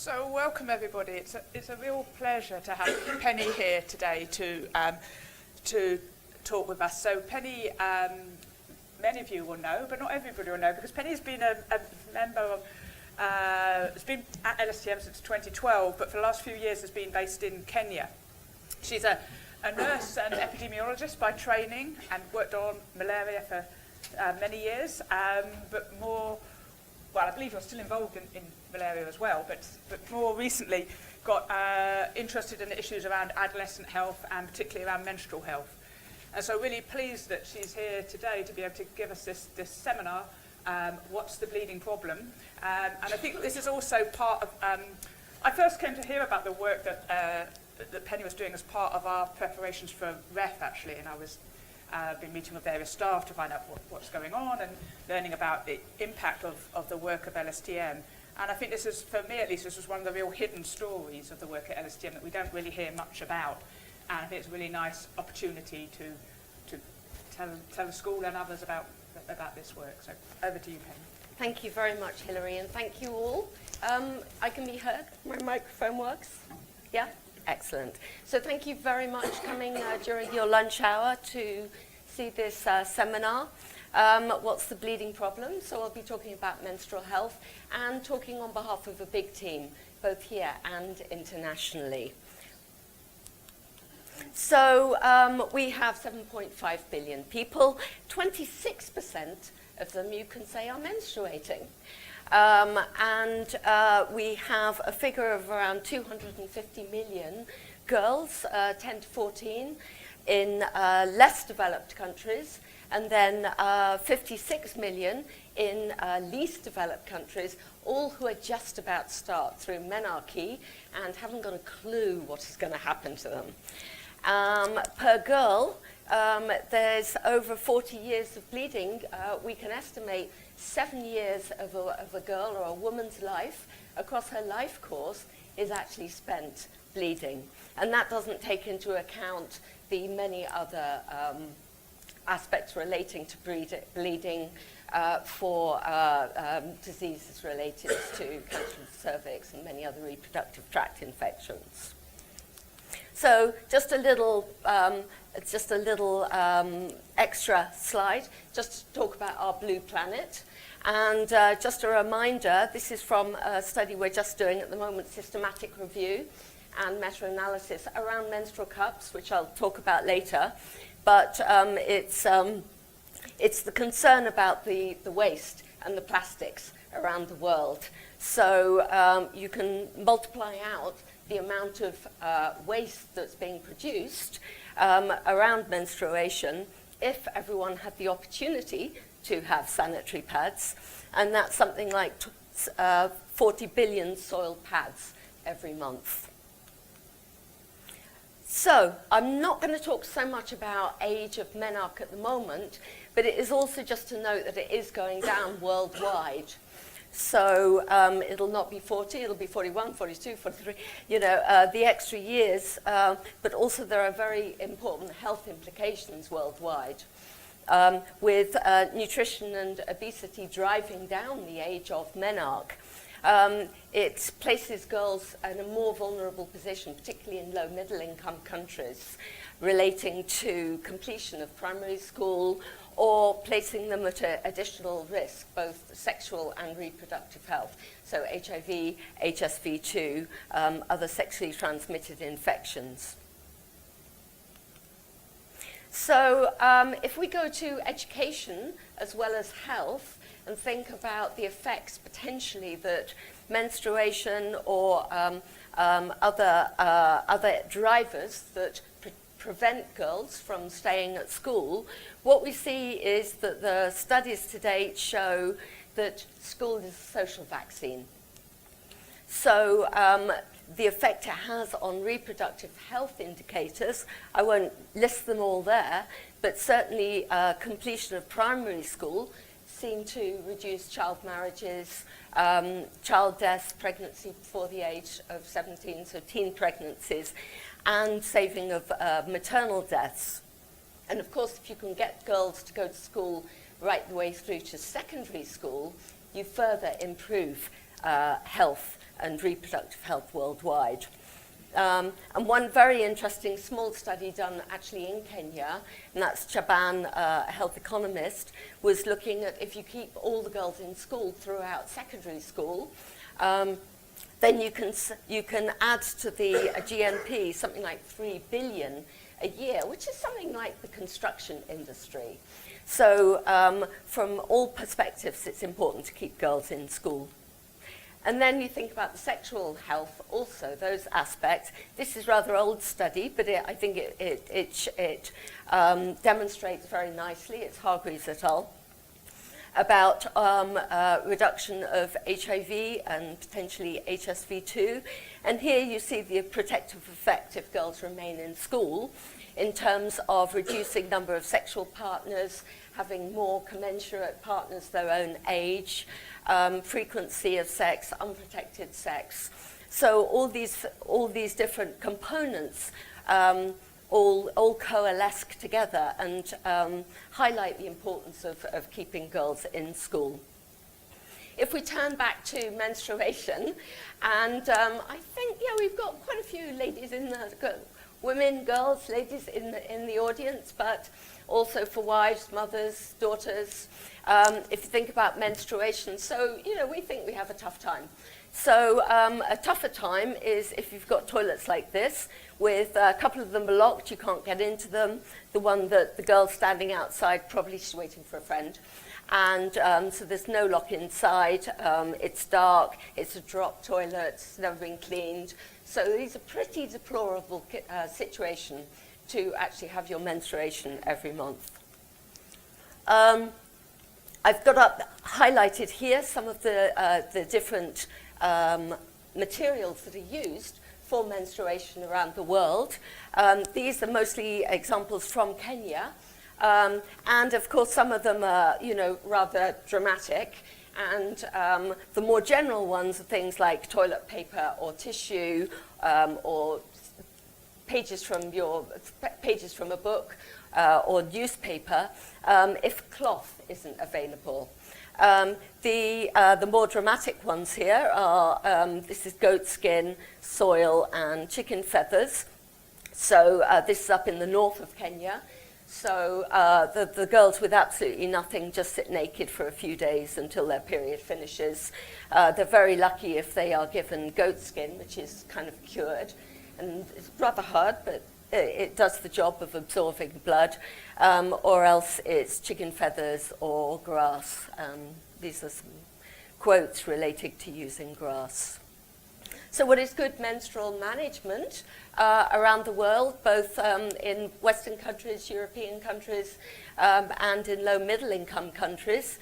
So welcome everybody. It's a real pleasure to have Penny here today to talk with us. So Penny, many of you will know, but not everybody will know, because Penny's been a member of, has been at LSTM since 2012, but for the last few years has been based in Kenya. She's a nurse and epidemiologist by training and worked on malaria for many years, but more, well, I believe you're still involved in malaria as well, but more recently got interested in the issues around adolescent health and particularly around menstrual health. And so really pleased that she's here today to be able to give us this seminar, What's the Bleeding Problem? And I think this is also part of, I first came to hear about the work that Penny was doing as part of our preparations for REF actually, and I was been meeting with various staff to find out what's going on and learning about the impact of the work of LSTM. And I think this is, for me at least, this was one of the real hidden stories of the work at LSTM that we don't really hear much about. And I think it's a really nice opportunity to tell the school and others about this work. So over to you, Penny. Thank you very much, Hilary, and thank you all. I can be heard? My microphone works? Yeah? Excellent. So thank you very much for coming during your lunch hour to see this seminar. What's the bleeding problem? So I'll be talking about menstrual health and talking on behalf of a big team, both here and internationally. So we have 7.5 billion people. 26% of them, you can say, are menstruating. We have a figure of around 250 million girls, 10 to 14, in less developed countries, and then 56 million in least developed countries, all who are just about to start through menarche and haven't got a clue what is going to happen to them. Per girl, there's over 40 years of bleeding. We can estimate 7 years of a girl or a woman's life across her life course is actually spent bleeding. And that doesn't take into account the many other aspects relating to bleeding for diseases related to cancer of the cervix and many other reproductive tract infections. So just a little extra slide, just to talk about our blue planet. And just a reminder, this is from a study we're just doing at the moment, systematic review and meta-analysis around menstrual cups, which I'll talk about later. But it's the concern about the waste and the plastics around the world. So you can multiply out the amount of waste that's being produced around menstruation if everyone had the opportunity to have sanitary pads, and that's something like 40 billion soiled pads every month. So I'm not going to talk so much about age of menarche at the moment, but it is also just to note that it is going down worldwide. So it'll not be 40, it'll be 41, 42, 43, you know, the extra years, but also there are very important health implications worldwide. With nutrition and obesity driving down the age of menarche, it places girls in a more vulnerable position, particularly in low middle income countries, relating to completion of primary school or placing them at additional risk, both sexual and reproductive health. So HIV, HSV2, other sexually transmitted infections. So if we go to education as well as health and think about the effects potentially that menstruation or other drivers that prevent girls from staying at school, what we see is that the studies to date show that school is a social vaccine. So the effect it has on reproductive health indicators, I won't list them all there, but certainly completion of primary school seem to reduce child marriages, child deaths, pregnancy before the age of 17, so teen pregnancies, and saving of maternal deaths. And of course, if you can get girls to go to school right the way through to secondary school, you further improve health and reproductive health worldwide. And one very interesting small study done actually in Kenya, and that's Chaban, a health economist, was looking at if you keep all the girls in school throughout secondary school, then you can add to the GNP something like 3 billion a year, which is something like the construction industry. So from all perspectives, it's important to keep girls in school. And then you think about the sexual health also, those aspects. This is a rather old study, but I think it demonstrates very nicely, it's Hargreaves et al., about reduction of HIV and potentially HSV2. And here you see the protective effect if girls remain in school in terms of reducing number of sexual partners, having more commensurate partners their own age, frequency of sex, unprotected sex. So all these different components all coalesce together and highlight the importance of keeping girls in school. If we turn back to menstruation, and I think, yeah, we've got quite a few ladies in the, women, girls, ladies in the audience, but also for wives, mothers, daughters. If you think about menstruation, so, you know, we think we have a tough time. So a tougher time is if you've got toilets like this, with a couple of them are locked, you can't get into them. The one that the girl's standing outside, probably she's waiting for a friend. And so there's no lock inside, it's dark, it's a drop toilet, it's never been cleaned. So these are pretty deplorable situation to actually have your menstruation every month. I've got up highlighted here some of the different materials that are used for menstruation around the world. These are mostly examples from Kenya. And of course, some of them are, you know, rather dramatic. And the more general ones are things like toilet paper or tissue or pages from a book or newspaper if cloth isn't available. The more dramatic ones here are, this is goat skin, soil, and chicken feathers. So this is up in the north of Kenya. So the girls with absolutely nothing just sit naked for a few days until their period finishes. They're very lucky if they are given goat skin, which is kind of cured. And it's rather hard, but it does the job of absorbing blood. Or else it's chicken feathers or grass. These are some quotes related to using grass. So what is good menstrual management around the world, both in Western countries, European countries, and in low middle income countries?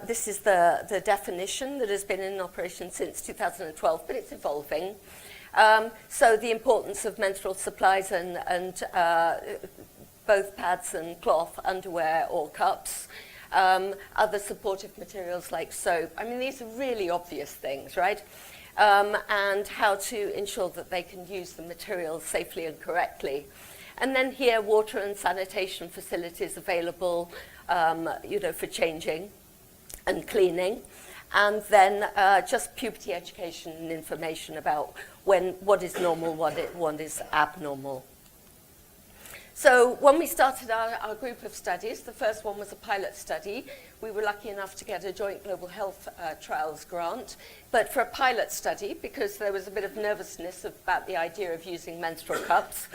This is the definition that has been in operation since 2012, but it's evolving. So the importance of menstrual supplies and both pads and cloth, underwear or cups, other supportive materials like soap. I mean, these are really obvious things, right? And how to ensure that they can use the materials safely and correctly. And then here, water and sanitation facilities available, you know, for changing and cleaning. And then just puberty education and information about what is normal, what is abnormal. So when we started our group of studies, the first one was a pilot study. We were lucky enough to get a joint global health trials grant. But for a pilot study, because there was a bit of nervousness about the idea of using menstrual cups,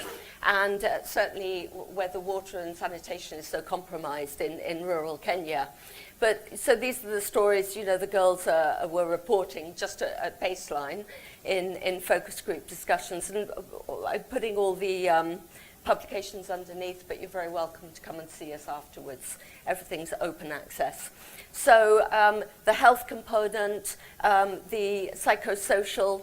and certainly where the water and sanitation is so compromised in rural Kenya. But so these are the stories, you know, the girls were reporting just at baseline in focus group discussions, and putting all the publications underneath, but you're very welcome to come and see us afterwards. Everything's open access. So the health component, the psychosocial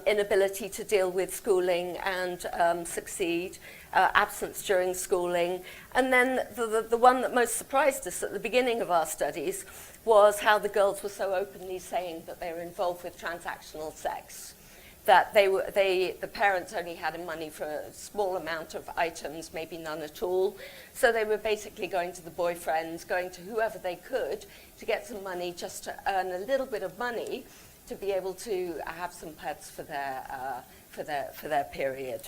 inability to deal with schooling and succeed, absence during schooling. And then the one that most surprised us at the beginning of our studies was how the girls were so openly saying that they were involved with transactional sex. That the parents only had money for a small amount of items, maybe none at all. So they were basically going to the boyfriends, going to whoever they could to get some money just to earn a little bit of money to be able to have some pads for their period.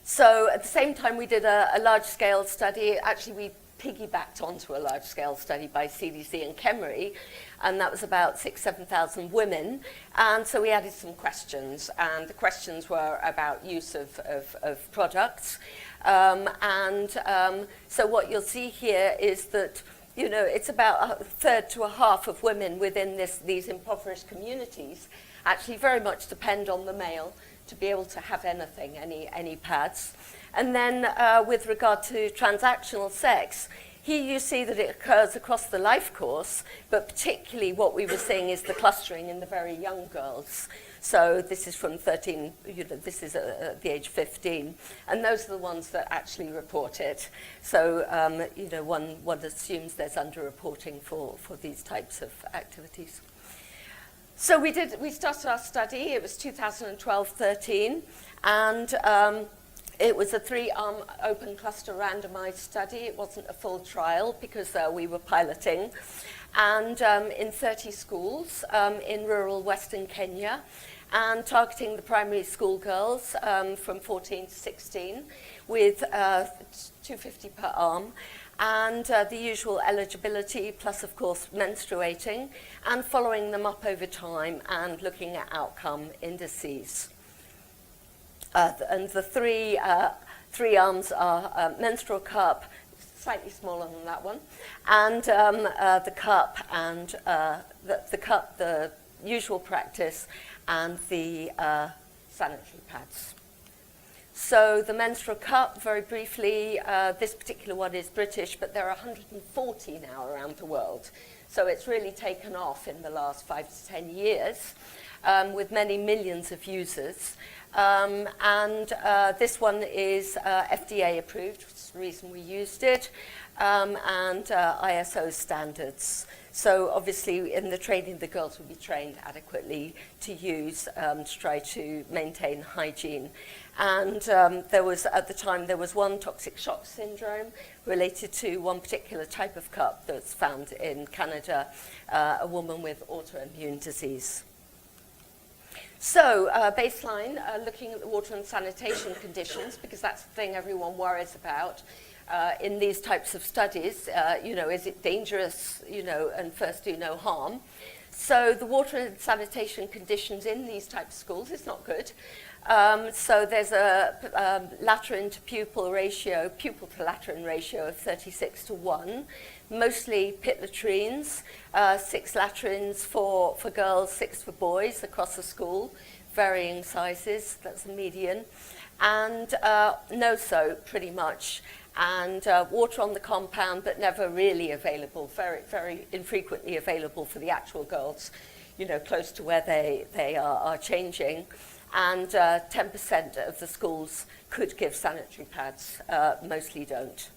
So at the same time, we did a large-scale study. Actually, we piggybacked onto a large-scale study by CDC and Kemery, and that was about 7,000 women. And so we added some questions, and the questions were about use of products. So what you'll see here is that, you know, it's about a third to a half of women within these impoverished communities actually very much depend on the male to be able to have anything, any pads. And then with regard to transactional sex, here you see that it occurs across the life course, but particularly what we were seeing is the clustering in the very young girls. So this is from 13, you know, this is at the age 15, and those are the ones that actually report it. So, you know, one assumes there's underreporting for these types of activities. So we started our study. It was 2012-13, and it was a 3-arm open cluster randomized study. It wasn't a full trial because we were piloting. And in 30 schools in rural Western Kenya, and targeting the primary school girls from 14 to 16 with 250 per arm. And the usual eligibility, plus of course menstruating, and following them up over time and looking at outcome indices. And the three arms are menstrual cup, slightly smaller than that one, and the cup, and the usual practice, and the sanitary pads. So the menstrual cup, very briefly, this particular one is British, but there are 140 now around the world. So it's really taken off in the last 5 to 10 years, with many millions of users. This one is FDA approved, which is the reason we used it, and ISO standards. So obviously in the training, the girls will be trained adequately to use, to try to maintain hygiene. And there was, at the time, there was one toxic shock syndrome related to one particular type of cup that's found in Canada, a woman with autoimmune disease. So baseline, looking at the water and sanitation conditions, because that's the thing everyone worries about in these types of studies. You know, is it dangerous, you know, and first do no harm? So the water and sanitation conditions in these types of schools is not good. So there's a latrine to pupil ratio, pupil to latrine ratio of 36 to 1, mostly pit latrines, 6 latrines for girls, 6 for boys across the school, varying sizes, that's the median, and no soap pretty much, and water on the compound, but never really available, very, very infrequently available for the actual girls, you know, close to where they are changing. And 10% of the schools could give sanitary pads, mostly don't.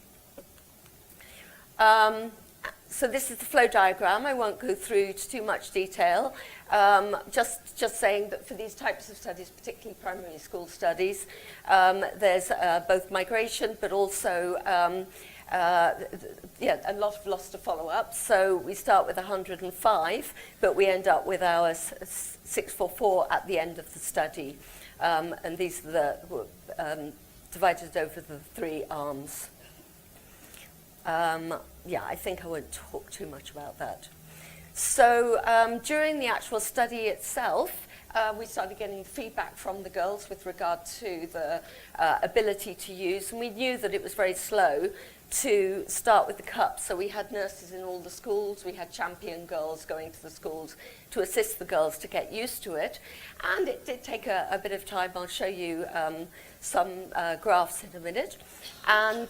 So this is the flow diagram. I won't go through to too much detail. Just saying that for these types of studies, particularly primary school studies, there's both migration, but also a lot of loss to follow up. So we start with 105, but we end up with our 644 at the end of the study. And these are the divided over the 3 arms. Yeah, I think I won't talk too much about that. So during the actual study itself, we started getting feedback from the girls with regard to the ability to use, and we knew that it was very slow to start with the cups. So we had nurses in all the schools, we had champion girls going to the schools to assist the girls to get used to it, and it did take a bit of time. I'll show you some graphs in a minute, and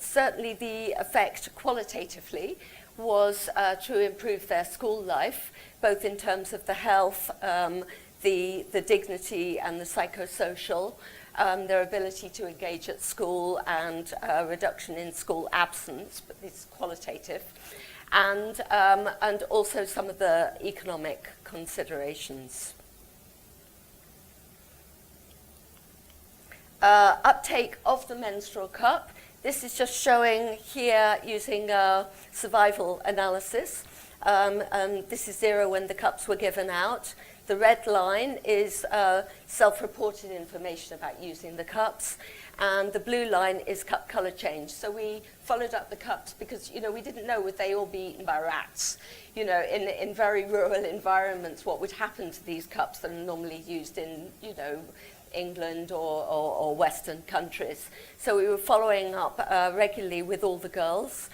certainly the effect qualitatively was to improve their school life, both in terms of the health, the dignity and the psychosocial, their ability to engage at school, and reduction in school absence, but it's qualitative, and also some of the economic considerations. Uptake of the menstrual cup. This is just showing here using survival analysis This is 0 when the cups were given out. The red line is self-reported information about using the cups, and the blue line is cup colour change. So we followed up the cups because, you know, we didn't know would they all be eaten by rats. You know, in very rural environments, what would happen to these cups that are normally used in, you know, England or Western countries. So we were following up regularly with all the girls,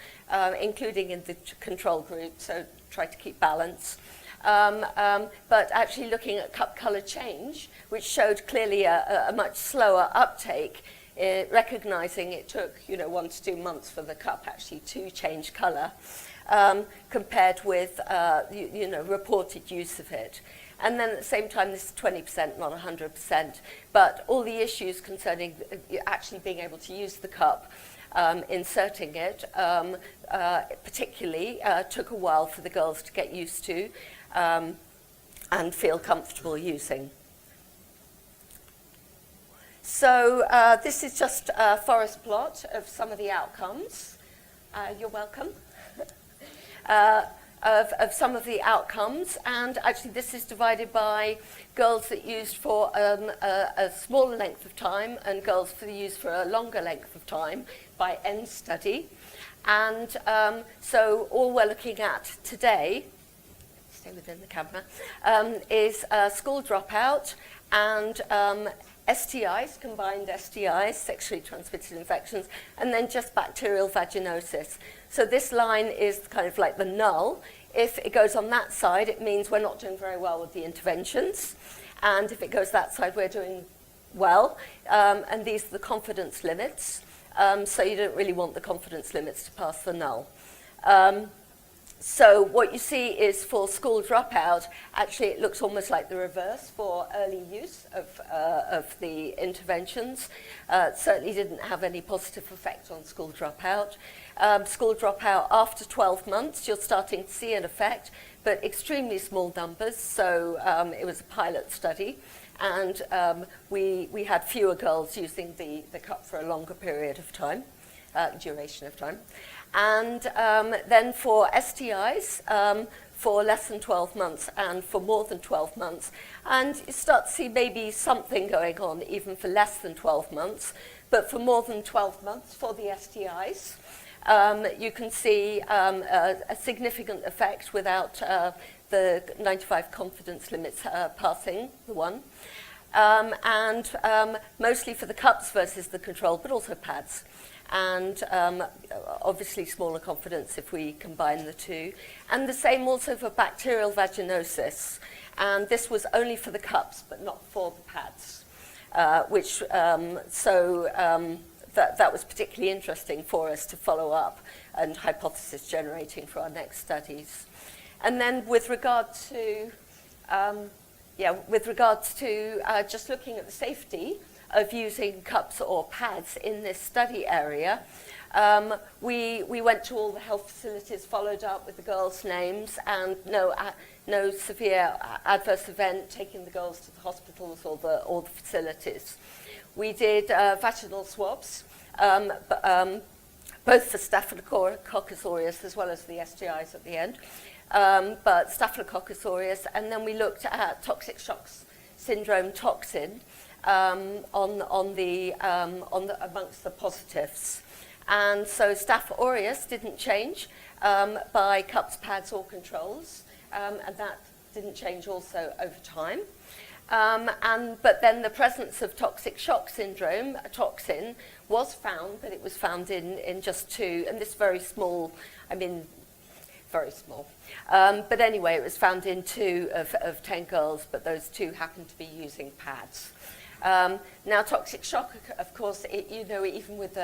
including in the control group, so try to keep balance. But actually looking at cup colour change, which showed clearly a much slower uptake, recognising it took, you know, 1 to 2 months for the cup actually to change colour, compared with, you know, reported use of it. And then at the same time, this is 20%, not 100%. But all the issues concerning actually being able to use the cup, inserting it, particularly took a while for the girls to get used to and feel comfortable using. So this is just a forest plot of some of the outcomes. You're welcome. Of some of the outcomes, and actually this is divided by girls that used for a smaller length of time and girls for used for a longer length of time by end study. And so all we're looking at today, stay within the camera, is school dropout and STIs, combined STIs, sexually transmitted infections, and then just bacterial vaginosis. So this line is kind of like the null. If it goes on that side, it means we're not doing very well with the interventions. And if it goes that side, we're doing well. And these are the confidence limits. So you don't really want the confidence limits to pass the null. So what you see is for school dropout, actually it looks almost like the reverse for early use of the interventions. It certainly didn't have any positive effect on school dropout. School dropout after 12 months, you're starting to see an effect, but extremely small numbers. So it was a pilot study, and we had fewer girls using the cup for a longer period of time, duration of time. And then for STIs, for less than 12 months and for more than 12 months. And you start to see maybe something going on even for less than 12 months. But for more than 12 months for the STIs, you can see a significant effect without the 95 confidence limits passing the one. And mostly for the cups versus the control, but also pads. And obviously smaller confidence if we combine the two. And the same also for bacterial vaginosis. And this was only for the cups, but not for the pads, which, that was particularly interesting for us to follow up and hypothesis generating for our next studies. And then with regard to, just looking at the safety of using cups or pads in this study area, we went to all the health facilities, followed up with the girls' names, and no severe adverse event taking the girls to the hospitals or the facilities. We did vaginal swabs, both for Staphylococcus aureus as well as the STIs at the end, but Staphylococcus aureus, and then we looked at toxic shock syndrome toxin amongst the positives. And so Staph aureus didn't change by cups, pads or controls, and that didn't change also over time. But then the presence of toxic shock syndrome, a toxin, was found, but it was found in just 2, and this very small, very small. But anyway, it was found in 2 of 10 girls, but those 2 happened to be using pads. Now, toxic shock, of course, even with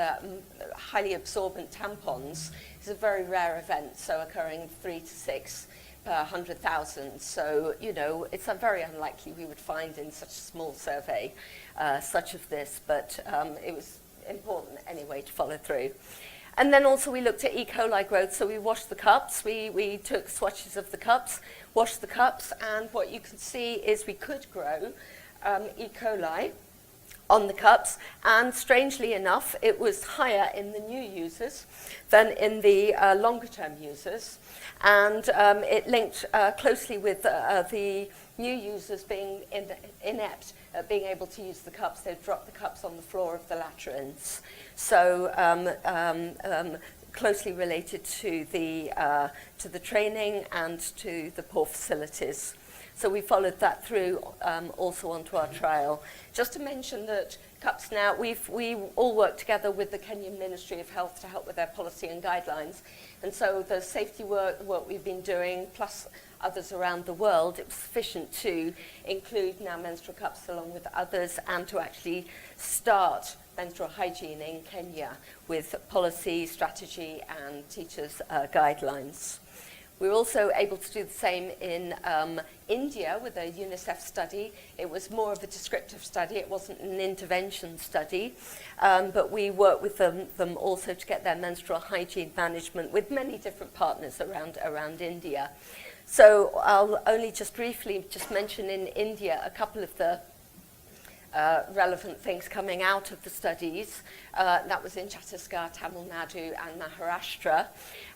highly absorbent tampons, is a very rare event, so occurring 3 to 6 per 100,000. So, it's very unlikely we would find in such a small survey such of this, but it was important anyway to follow through. And then also we looked at E. coli growth, so we washed the cups, we took swatches of the cups, washed the cups, and what you can see is we could grow E. coli on the cups, and strangely enough, it was higher in the new users than in the longer-term users. And it linked closely with the new users being inept at being able to use the cups. They'd drop the cups on the floor of the latrines. So closely related to the training and to the poor facilities. So we followed that through also onto our trial. Just to mention that CUPS now, we all work together with the Kenyan Ministry of Health to help with their policy and guidelines. And so the safety work we've been doing, plus others around the world, it was sufficient to include now menstrual cups along with others and to actually start menstrual hygiene in Kenya with policy, strategy and teachers' guidelines. We were also able to do the same in India with a UNICEF study. It was more of a descriptive study. It wasn't an intervention study, but we worked with them also to get their menstrual hygiene management with many different partners around India. So I'll only just briefly mention in India a couple of the relevant things coming out of the studies. That was in Chhattisgarh, Tamil Nadu and Maharashtra.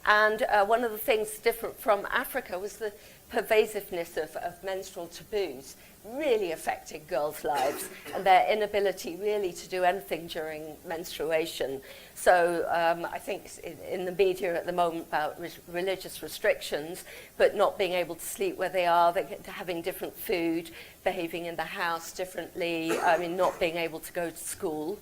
And one of the things different from Africa was the pervasiveness of menstrual taboos really affecting girls' lives and their inability really to do anything during menstruation. So I think in the media at the moment about religious restrictions, but not being able to sleep where they are, having different food, behaving in the house differently, not being able to go to school.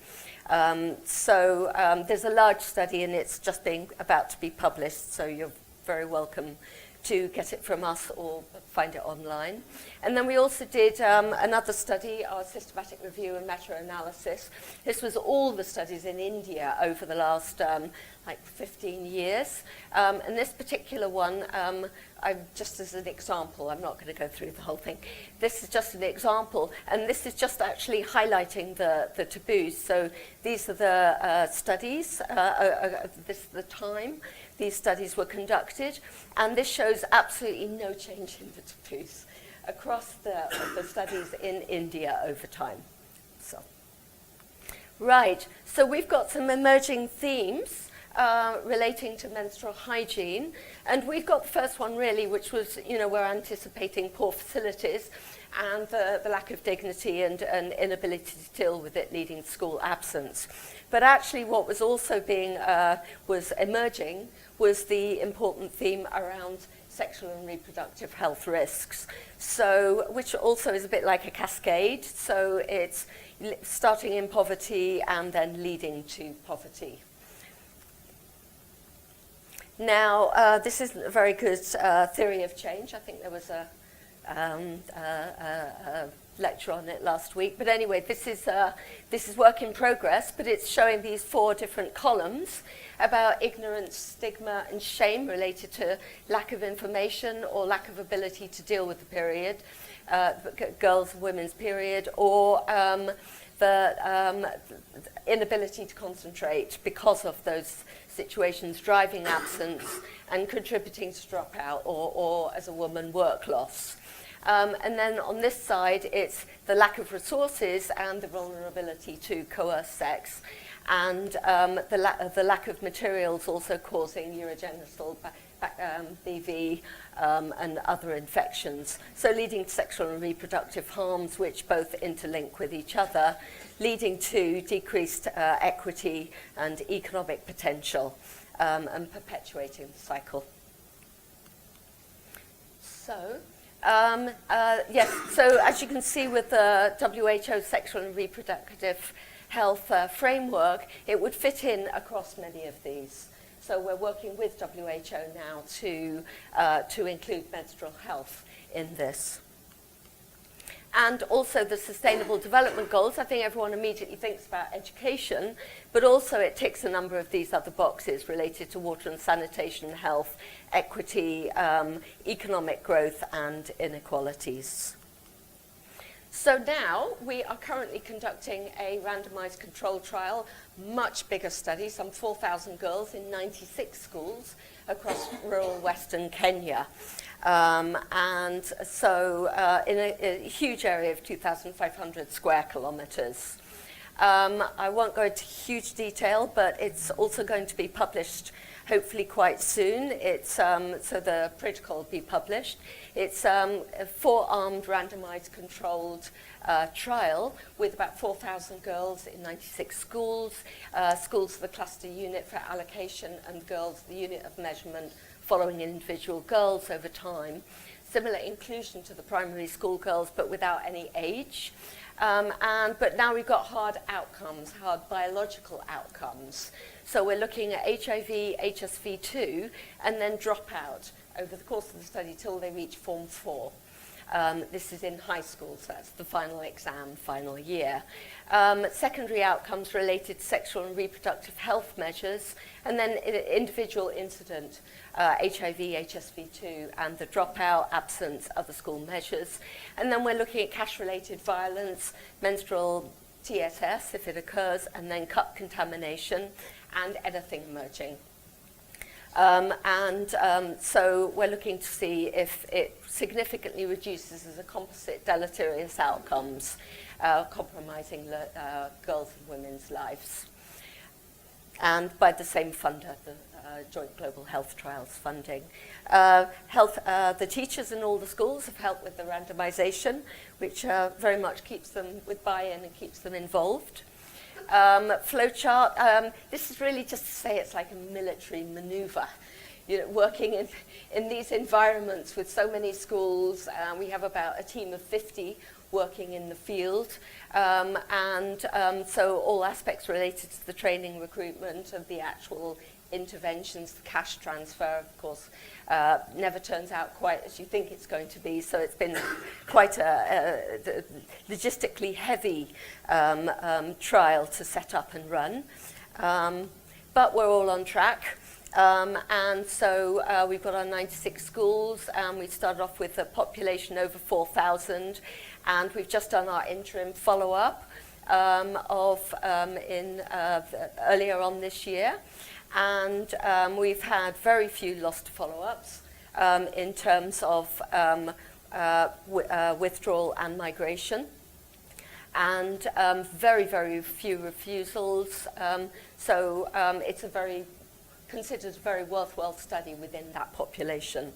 There's a large study and it's just about to be published, so you're very welcome to get it from us or find it online. And then we also did another study, our systematic review and meta-analysis. This was all the studies in India over the last 15 years. And this particular one, just as an example, I'm not going to go through the whole thing. This is just an example, and this is just actually highlighting the taboos. So these are the studies, this is the time these studies were conducted, and this shows absolutely no change in the taboos across the studies in India over time. Right, so we've got some emerging themes relating to menstrual hygiene, and we've got the first one really, which was, we're anticipating poor facilities and the lack of dignity and inability to deal with it, leading to school absence. But actually what was also was emerging was the important theme around sexual and reproductive health risks. So, which also is a bit like a cascade. So it's starting in poverty and then leading to poverty. Now, this isn't a very good theory of change. I think there was a lecture on it last week. But anyway, this is work in progress, but it's showing these 4 different columns about ignorance, stigma, and shame related to lack of information or lack of ability to deal with the period, girls' and women's period, or the inability to concentrate because of those situations, driving absence and contributing to dropout or as a woman, work loss. And then on this side, it's the lack of resources and the vulnerability to coerced sex, and the lack of materials also causing urogenital BV and other infections, so leading to sexual and reproductive harms which both interlink with each other, leading to decreased equity and economic potential, and perpetuating the cycle. So, yes, so as you can see with the WHO sexual and reproductive health framework, it would fit in across many of these. So we're working with WHO now to include menstrual health in this. And also the Sustainable Development Goals. I think everyone immediately thinks about education, but also it ticks a number of these other boxes related to water and sanitation, health, equity, economic growth, and inequalities. So now we are currently conducting a randomized control trial, much bigger study, some 4,000 girls in 96 schools across rural western Kenya. And so in a huge area of 2,500 square kilometers. I won't go into huge detail, but it's also going to be published hopefully quite soon. It's, so the protocol will be published. It's a 4-armed randomized controlled trial with about 4,000 girls in 96 schools. Schools the cluster unit for allocation, and girls the unit of measurement following individual girls over time. Similar inclusion to the primary school girls, but without any age. But now we've got hard outcomes, hard biological outcomes. So we're looking at HIV, HSV2, and then dropout over the course of the study till they reach Form 4. This is in high school, so that's the final exam, final year. Secondary outcomes related to sexual and reproductive health measures, and then individual incident, HIV, HSV2, and the dropout, absence, other school measures. And then we're looking at cash-related violence, menstrual TSS, if it occurs, and then cup contamination, and anything emerging. So we're looking to see if it significantly reduces as a composite deleterious outcomes, compromising girls' and women's lives. And by the same funder, the Joint Global Health Trials funding. The teachers in all the schools have helped with the randomization, which very much keeps them with buy-in and keeps them involved. Flowchart, this is really just to say it's like a military maneuver. You know, working in these environments with so many schools, we have about a team of 50 working in the field, so all aspects related to the training, recruitment, of the actual interventions, the cash transfer, of course, never turns out quite as you think it's going to be, so it's been quite a logistically heavy trial to set up and run. But we're all on track. So we've got our 96 schools, and we started off with a population over 4,000, and we've just done our interim follow-up earlier on this year. And we've had very few lost follow-ups in terms of withdrawal and migration, and very, very few refusals. So it's considered a very worthwhile study within that population.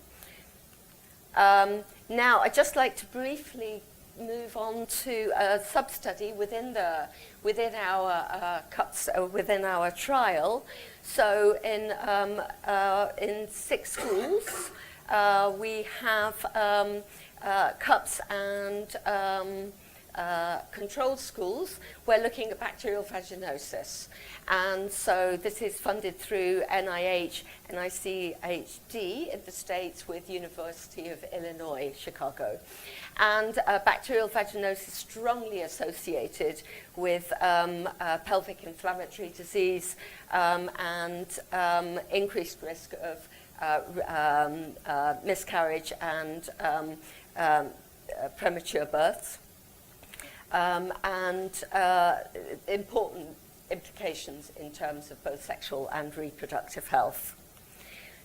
Now, I'd just like to briefly move on to a sub-study within our cuts, within our trial. So in 6 schools, we have CUPS and controlled schools. We're looking at bacterial vaginosis. And so this is funded through NIH, NICHD in the States with University of Illinois, Chicago. And bacterial vaginosis strongly associated with pelvic inflammatory disease and increased risk of miscarriage and premature births. And important implications in terms of both sexual and reproductive health.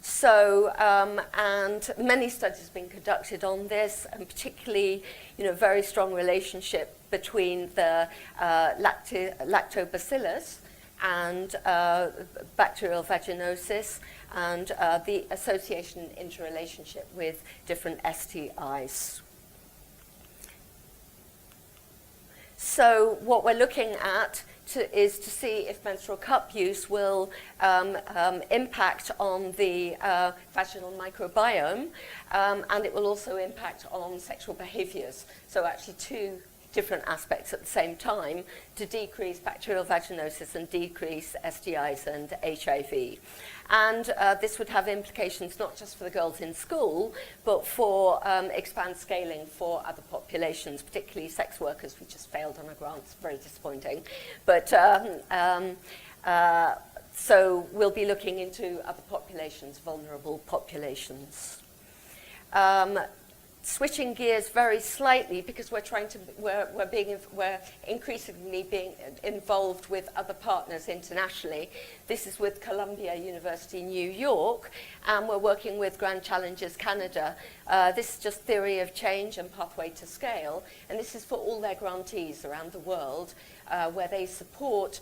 So, and many studies have been conducted on this, and particularly, very strong relationship between the lactobacillus and bacterial vaginosis, and the association interrelationship with different STIs. So what we're looking at is to see if menstrual cup use will impact on the vaginal microbiome, and it will also impact on sexual behaviors. So actually 2 different aspects at the same time to decrease bacterial vaginosis and decrease STIs and HIV. And this would have implications not just for the girls in school, but for expand scaling for other populations, particularly sex workers. We just failed on a grant, it's very disappointing. But so we'll be looking into other populations, vulnerable populations. switching gears very slightly because we're increasingly being involved with other partners internationally. This is with Columbia University, New York, and we're working with Grand Challenges Canada. This is just theory of change and pathway to scale, and this is for all their grantees around the world, where they support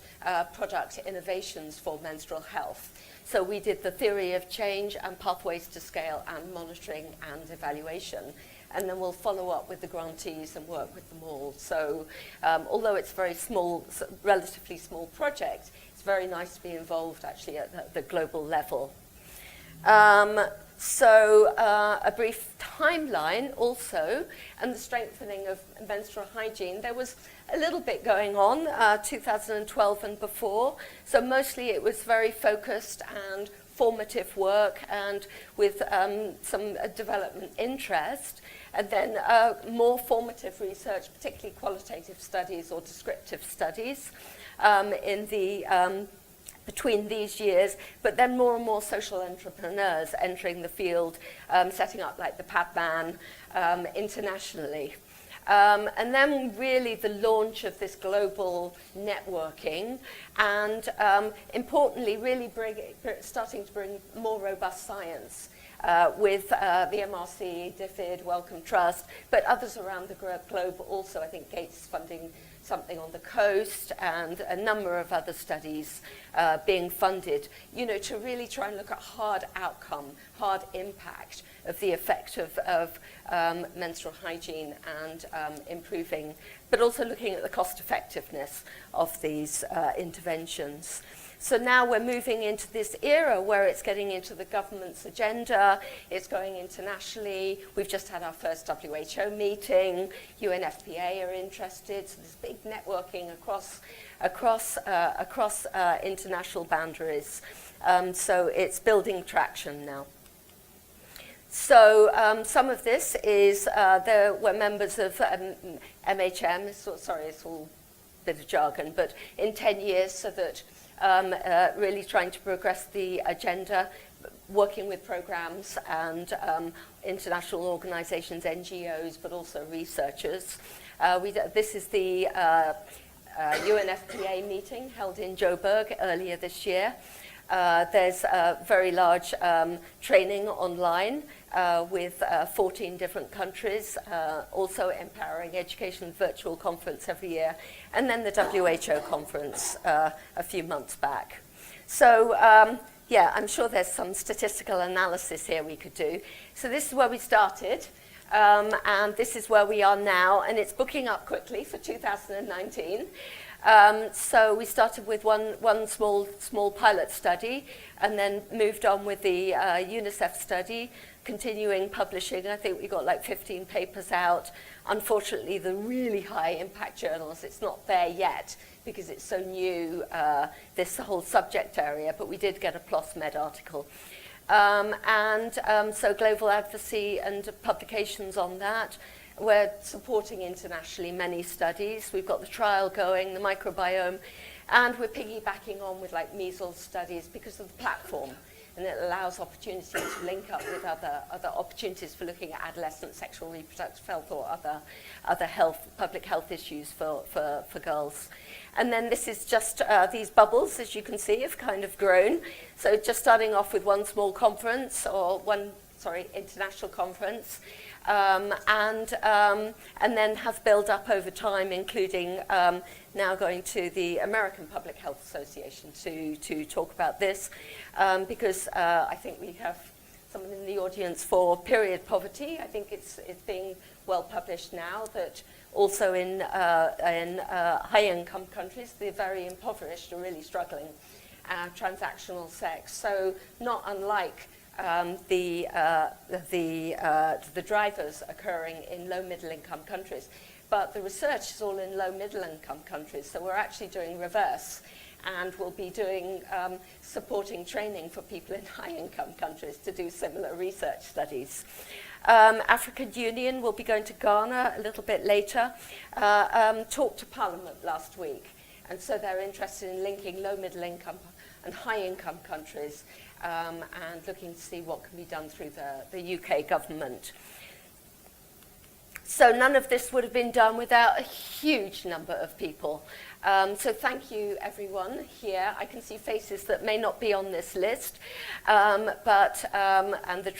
product innovations for menstrual health. So we did the theory of change and pathways to scale and monitoring and evaluation. And then we'll follow up with the grantees and work with them all. So although it's a very small, relatively small project, it's very nice to be involved actually at the global level. So a brief timeline also, and the strengthening of menstrual hygiene. There was a little bit going on 2012 and before. So mostly it was very focused and formative work and with some development interest. And then more formative research, particularly qualitative studies or descriptive studies in the between these years, but then more and more social entrepreneurs entering the field, setting up like the Padman internationally. And then really the launch of this global networking and importantly really starting to bring more robust science with the MRC, DFID, Wellcome Trust, but others around the globe also. I think Gates is funding something on the coast and a number of other studies being funded, you know, to really try and look at hard outcome, hard impact of the effect of menstrual hygiene and improving, but also looking at the cost effectiveness of these interventions. So now we're moving into this era where it's getting into the government's agenda, it's going internationally. We've just had our first WHO meeting, UNFPA are interested, so there's big networking across international boundaries. So it's building traction now. So some of this is, we're members of MHM, sorry, it's all a bit of jargon, but in 10 years so that really trying to progress the agenda, working with programs and international organizations, NGOs, but also researchers. This is the UNFPA meeting held in Joburg earlier this year. There's a very large training online with 14 different countries, also empowering education virtual conference every year, and then the WHO conference a few months back. So yeah, I'm sure there's some statistical analysis here we could do. So this is where we started, and this is where we are now, and it's booking up quickly for 2019. So we started with one small pilot study and then moved on with the UNICEF study, continuing publishing. I think we got like 15 papers out. Unfortunately, the really high impact journals, it's not there yet because it's so new, this whole subject area, but we did get a PLOS Med article. So global advocacy and publications on that. We're supporting internationally many studies. We've got the trial going, the microbiome, and we're piggybacking on with like measles studies because of the platform. And it allows opportunity to link up with other opportunities for looking at adolescent sexual reproductive health or other public health issues for girls. And then this is just these bubbles, as you can see, have kind of grown. So just starting off with one small conference or international conference. And then have built up over time, including now going to the American Public Health Association to talk about this, because I think we have someone in the audience for period poverty. I think it's being well published now that also in high-income countries, the very impoverished are really struggling. Transactional sex, so not unlike the drivers occurring in low middle income countries, but the research is all in low middle income countries, so we're actually doing reverse, and we'll be doing supporting training for people in high income countries to do similar research studies. African Union will be going to Ghana a little bit later, talked to Parliament last week, and so they're interested in linking low middle income and high income countries and looking to see what can be done through the UK government. So none of this would have been done without a huge number of people. So thank you, everyone here. I can see faces that may not be on this list, and the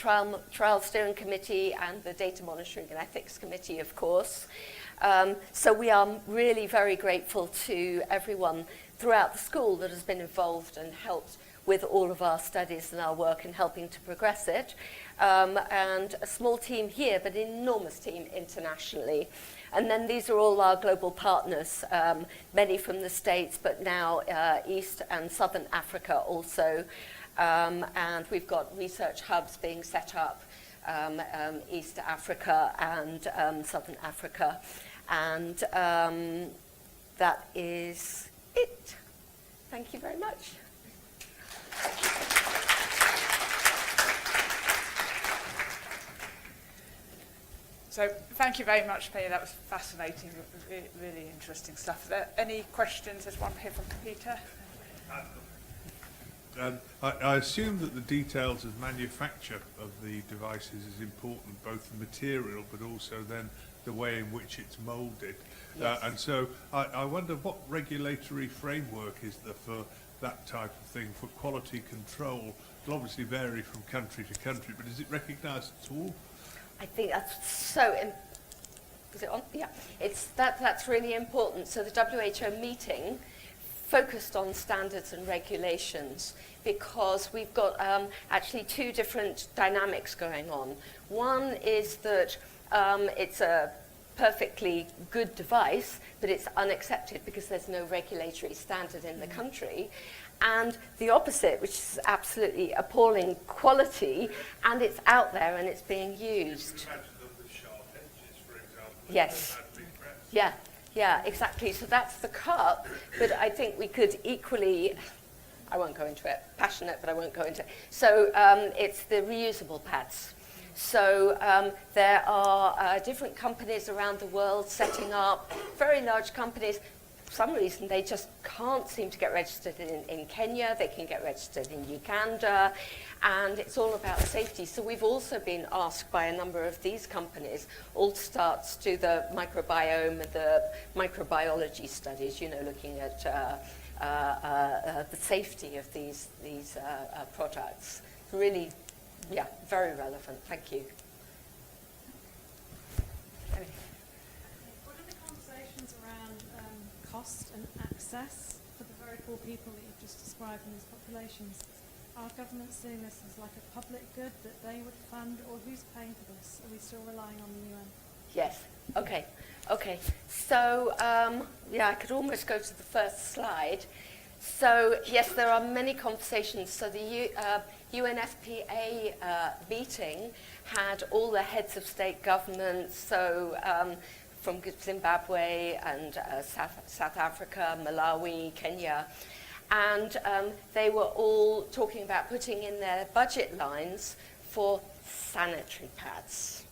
trial steering committee and the data monitoring and ethics committee, of course. So we are really very grateful to everyone throughout the school that has been involved and helped with all of our studies and our work in helping to progress it. And a small team here, but an enormous team internationally. And then these are all our global partners, many from the States, but now East and Southern Africa also. And we've got research hubs being set up, East Africa and Southern Africa. And that is it. Thank you very much. So thank you very much, Penny. That was fascinating, really interesting stuff. Are there any questions? There's one here from Peter. I assume that the details of manufacture of the devices is important, both the material but also then the way in which it's moulded. Yes. And so I wonder what regulatory framework is there for that type of thing, for quality control? It'll obviously vary from country to country, but is it recognised at all? I think that's so. Is it on? Yeah, that's really important. So the WHO meeting focused on standards and regulations because we've got actually two different dynamics going on. One is that it's a perfectly good device, but it's unaccepted because there's no regulatory standard in the country. And the opposite, which is absolutely appalling quality, and it's out there and it's being used. Yes. Yeah, exactly. So that's the cup, but I think we could equally, I won't go into it, passionate, but I won't go into it. So it's the reusable pads. So there are different companies around the world setting up, very large companies. For some reason, they just can't seem to get registered in Kenya. They can get registered in Uganda, and it's all about safety. So we've also been asked by a number of these companies all to start to do the microbiome, the microbiology studies, you know, looking at the safety of these products. Really, yeah, very relevant. Thank you. What are the conversations around cost and access for the very poor people that you've just described in these populations? Are governments seeing this as like a public good that they would fund, or who's paying for this? Are we still relying on the UN? Yes. Okay. So, yeah, I could almost go to the first slide. So, yes, there are many conversations. So the UNFPA meeting had all the heads of state governments, so from Zimbabwe and South Africa, Malawi, Kenya, and they were all talking about putting in their budget lines for sanitary pads,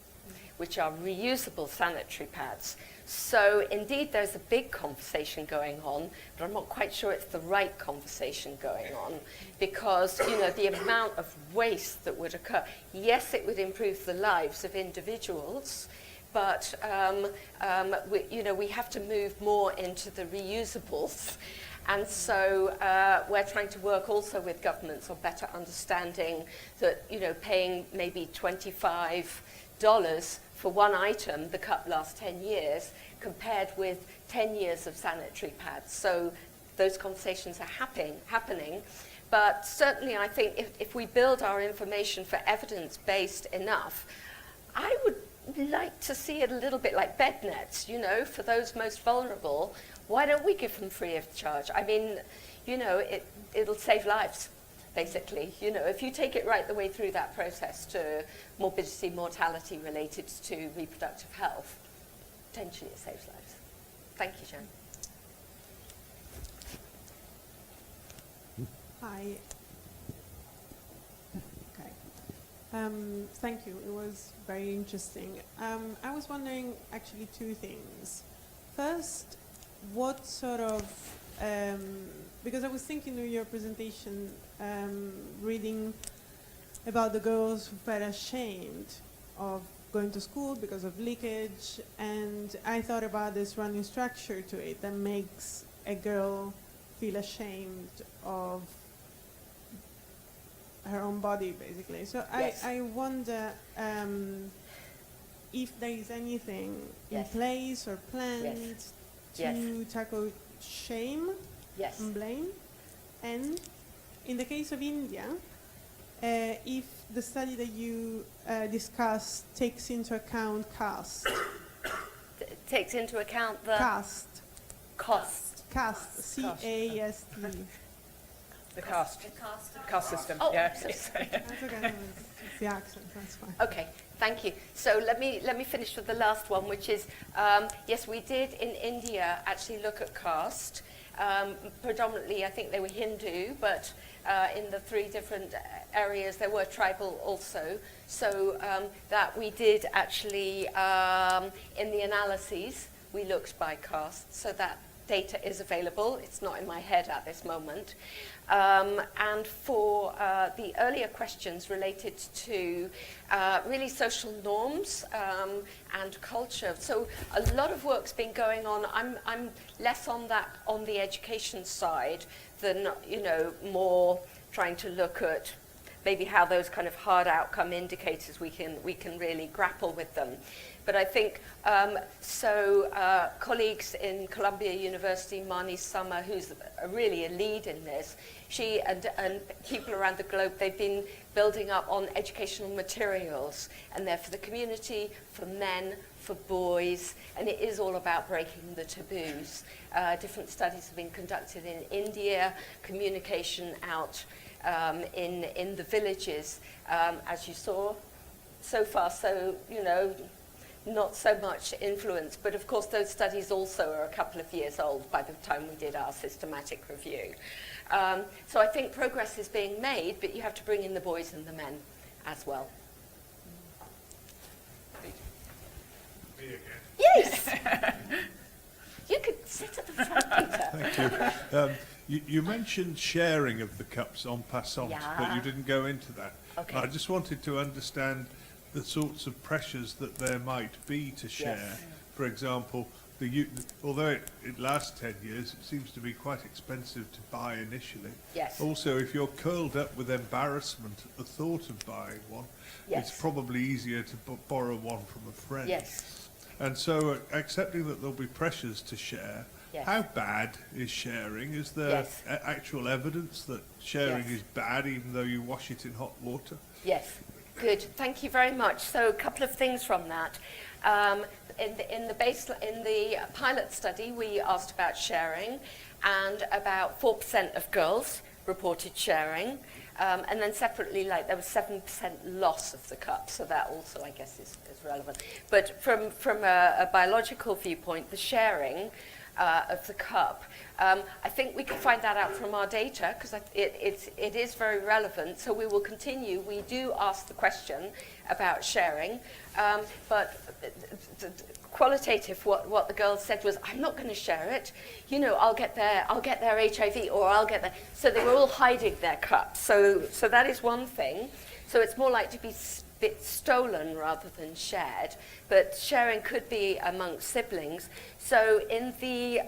which are reusable sanitary pads. So indeed there's a big conversation going on, but I'm not quite sure it's the right conversation going on, because you know the amount of waste that would occur. Yes, it would improve the lives of individuals, but we have to move more into the reusables. And so we're trying to work also with governments on better understanding that, you know, paying maybe $25 for one item, the cup lasts 10 years, compared with 10 years of sanitary pads. So those conversations are happening. But certainly I think if we build our information for evidence-based enough, I would like to see it a little bit like bed nets, you know, for those most vulnerable. Why don't we give them free of charge? I mean, you know, it'll save lives, basically. You know, if you take it right the way through that process to morbidity, mortality related to reproductive health, potentially it saves lives. Thank you, Jen. Hi. Okay. Thank you. It was very interesting. I was wondering actually two things. First, what sort of, because I was thinking of your presentation, reading about the girls who felt ashamed of going to school because of leakage, and I thought about this running structure to it that makes a girl feel ashamed of her own body, basically. So Yes. I wonder if there is anything Yes. in place or planned to Yes. tackle shame Yes. and blame. And in the case of India, if the study that you discussed takes into account caste, Takes into account the caste, cost. C-A-S-T. The caste system. Oh, Yeah. so- That's okay, it's the accent, that's fine. Okay, thank you. So let me finish with the last one, which is, yes, we did in India actually look at caste. Predominantly, I think they were Hindu, but in the 3 different areas there were tribal also. So that we did actually, in the analyses, we looked by caste. So that data is available. It's not in my head at this moment. And for the earlier questions related to really social norms and culture. So a lot of work's been going on. I'm less on that on the education side than, you know, more trying to look at maybe how those kind of hard outcome indicators we can really grapple with them. But I think, colleagues in Columbia University, Marnie Summer, who's really a lead in this, she and people around the globe, they've been building up on educational materials, and they're for the community, for men, for boys, and it is all about breaking the taboos. Different studies have been conducted in India, communication out in the villages, as you saw. So far, so, you know, not so much influence, but of course those studies also are a couple of years old by the time we did our systematic review. So I think progress is being made, but you have to bring in the boys and the men as well. Me again. Yes! You could sit at the front, Peter. Thank you. You mentioned sharing of the cups en passant, Yeah. but you didn't go into that. Okay. I just wanted to understand the sorts of pressures that there might be to share. Yes. For example, although it lasts 10 years, it seems to be quite expensive to buy initially. Yes. Also, if you're curled up with embarrassment at the thought of buying one, Yes. it's probably easier to borrow one from a friend. Yes. And so, accepting that there'll be pressures to share, Yes. how bad is sharing? Is there Yes. actual evidence that sharing Yes. is bad, even though you wash it in hot water? Yes, good. Thank you very much. So a couple of things from that. In the pilot study, we asked about sharing, and about 4% of girls reported sharing. And then separately, like, there was 7% loss of the cup, so that also, I guess, is relevant. But from a biological viewpoint, the sharing of the cup, I think we can find that out from our data, because it is very relevant, so we will continue. We do ask the question about sharing, but qualitative, what the girls said was, I'm not going to share it. You know, I'll get their HIV, or I'll get their... So they were all hiding their cups. So that is one thing. So it's more like to be bit stolen rather than shared, but sharing could be amongst siblings. So in the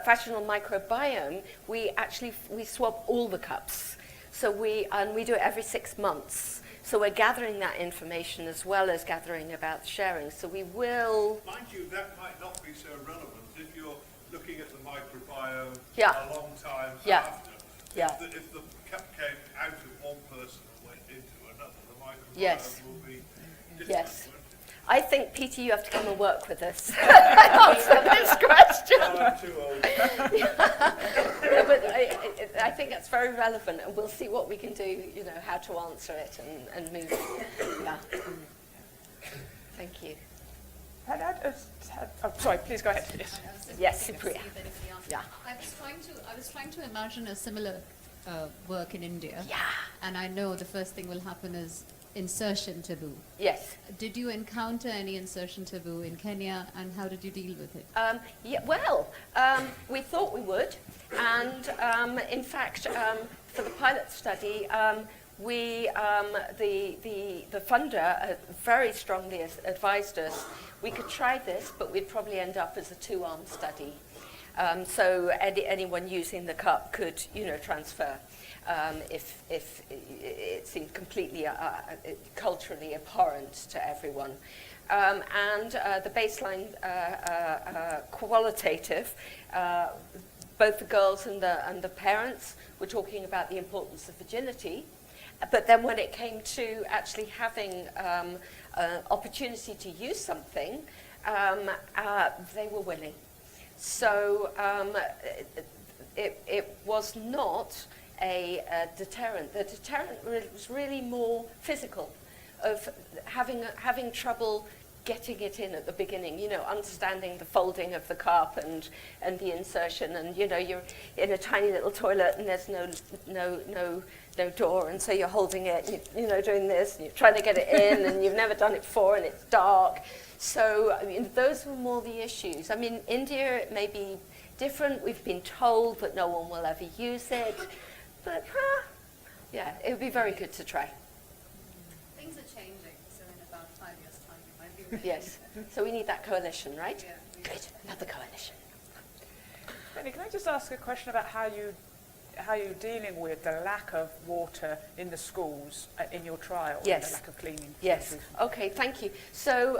vaginal microbiome, we swab all the cups. So we do it every 6 months. So we're gathering that information as well as gathering about sharing. So we will... Mind you, that might not be so relevant if you're looking at the microbiome Yeah. a long time Yeah. after. Yeah. If the cup came out of one person and went into another, the microbiome Yes. will be different. Yes. won't it? I think, Peter, you have to come and work with us and answer this question. Oh, I'm too old. No, but I think that's very relevant, and we'll see what we can do, you know, how to answer it and move. Yeah. Thank you. Oh, sorry, please go ahead. Yes. Yes, Supriya. Yeah. I was trying to imagine a similar work in India. Yeah. And I know the first thing will happen is insertion taboo. Yes. Did you encounter any insertion taboo in Kenya, and how did you deal with it? Yeah, well, we thought we would, and in fact, for the pilot study, we, the funder very strongly advised us we could try this, but we'd probably end up as a two-arm study. So anyone using the cup could, transfer if it seemed completely culturally abhorrent to everyone. And the baseline qualitative, both the girls and the parents were talking about the importance of virginity. But then when it came to actually having opportunity to use something, they were willing. So it was not a deterrent. The deterrent was really more physical, of having trouble getting it in at the beginning, understanding the folding of the cup and the insertion, and you're in a tiny little toilet and there's no door, and so you're holding it, doing this, and you're trying to get it in, and you've never done it before, and it's dark. So, those were more the issues. India, it may be different. We've been told that no one will ever use it, but yeah, it would be very good to try. Things are changing, so in about 5 years' time we might be ready. Yes. So we need that coalition, right? Yeah, Good. Another coalition. Penny, can I just ask a question about how you're dealing with the lack of water in the schools in your trial? Yes. And the lack of cleaning. Yes. Okay. Thank you. So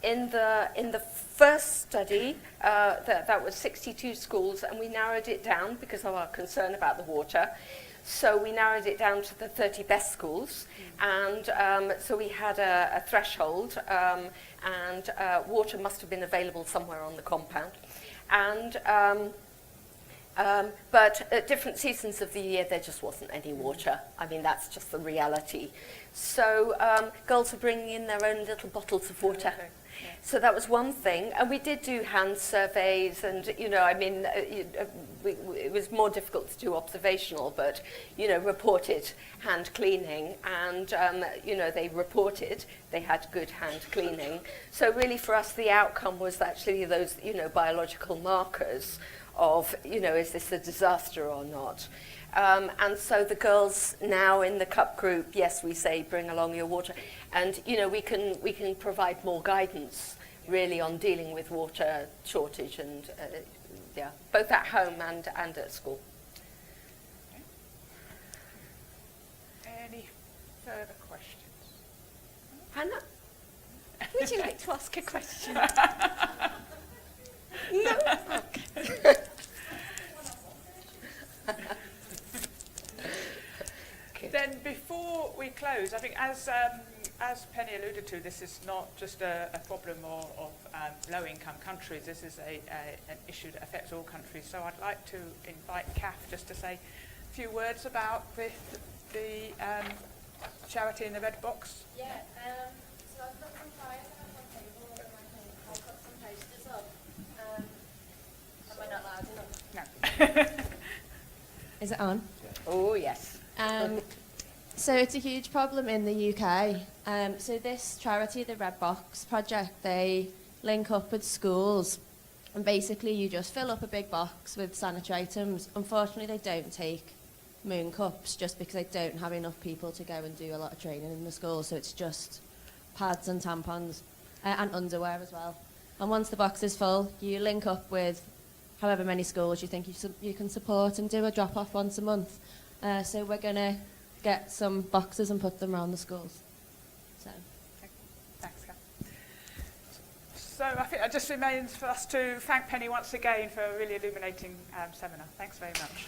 in the first study, that was 62 schools, and we narrowed it down because of our concern about the water. So we narrowed it down to the 30 best schools, and so we had a threshold, and water must have been available somewhere on the compound, and. But at different seasons of the year, there just wasn't any water. That's just the reality. So girls were bringing in their own little bottles of water. Okay. Yeah. So that was one thing. And we did do hand surveys, and, it was more difficult to do observational, but, reported hand cleaning. And, they reported they had good hand cleaning. So really for us, the outcome was actually those, biological markers of, is this a disaster or not? And so the girls now in the cup group, yes, we say bring along your water, and we can provide more guidance really on dealing with water shortage, and both at home and at school. Any further questions? Hannah, would you like to ask a question? No. Okay. Then before we close, I think as Penny alluded to, this is not just a problem of low-income countries. This is an issue that affects all countries. So I'd like to invite Kath just to say a few words about the charity in the red box. Yeah, so I've got some flyers on my table, and I'll put some posters up. Am I not loud enough? No. Is it on? Oh, yes. So it's a huge problem in the UK. So this charity, the Red Box Project, they link up with schools, and basically you just fill up a big box with sanitary items. Unfortunately, they don't take moon cups just because they don't have enough people to go and do a lot of training in the school. So it's just pads and tampons and underwear as well. And once the box is full, you link up with however many schools you think you can support and do a drop-off once a month. So we're going to get some boxes and put them around the schools. So. Thanks, Kath. So I think it just remains for us to thank Penny once again for a really illuminating seminar. Thanks very much.